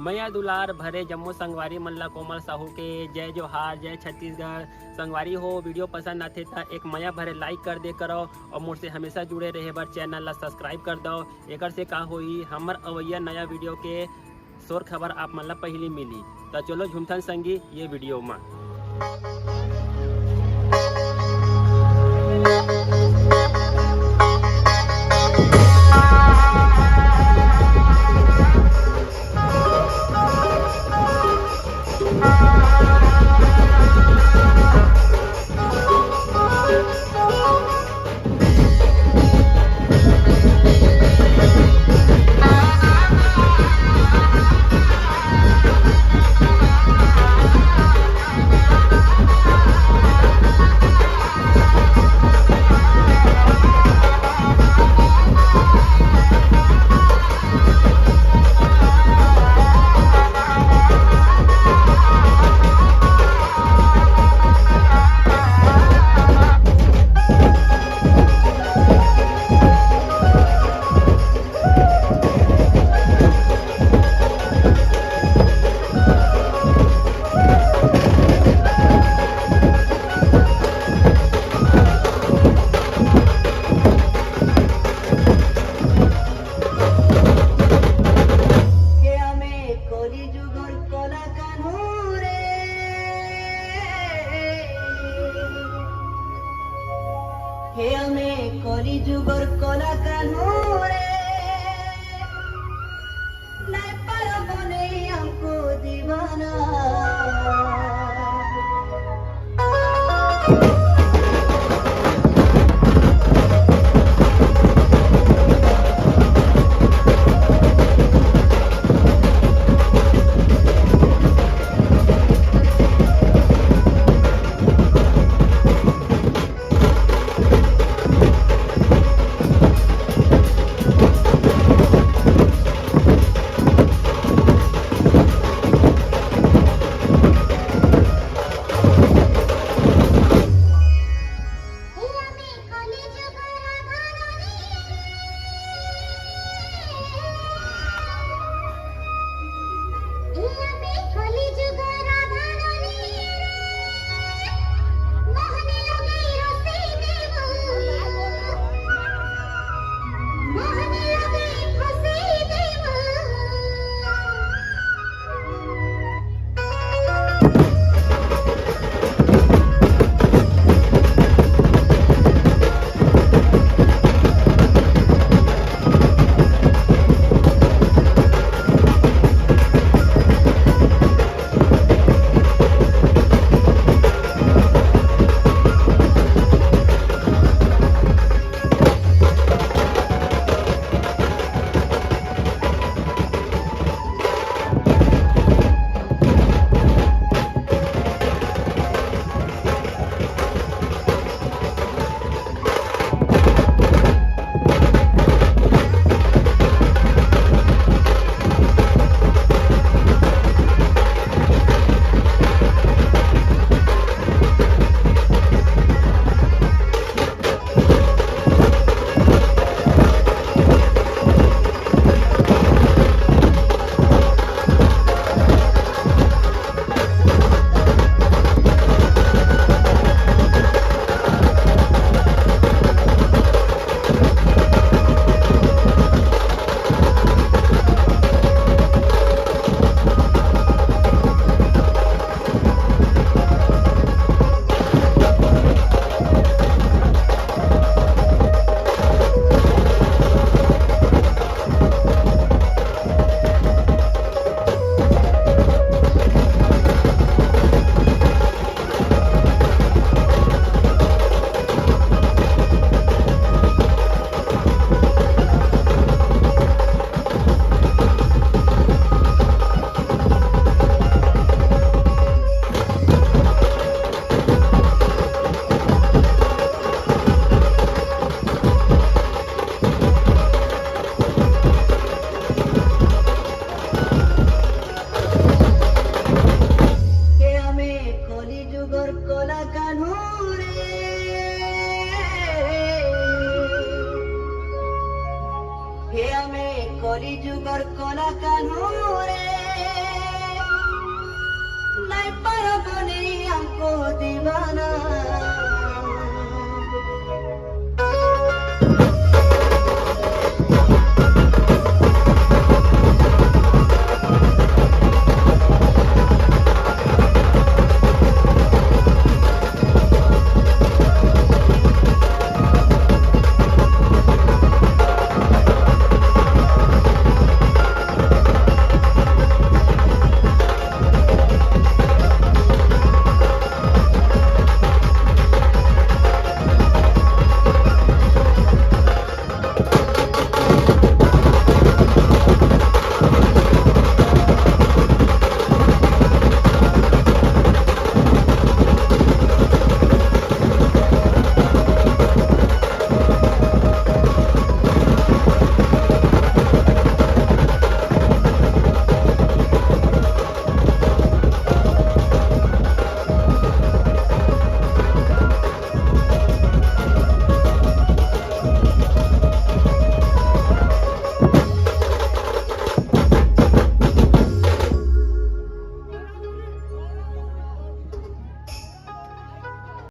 मैया दुलार भरे जम्मू संगवारी मल्ला कोमल साहू के जय जोहार, जय छत्तीसगढ़। संगवारी हो वीडियो पसंद आते तो एक मैया भरे लाइक कर दे करो और मुझसे हमेशा जुड़े रहे बर चैनल ला सब्सक्राइब कर दो। एक से का होई हमर अवैया नया वीडियो के शोर खबर आप मन ला पहली मिली। तो चलो झुमथन संगी ये वीडियो में। कली जुगर कला कानूरे पर बने हमको दीवाना। कली जुगर कला कानूरे नहीं पर बने हमको दीवाना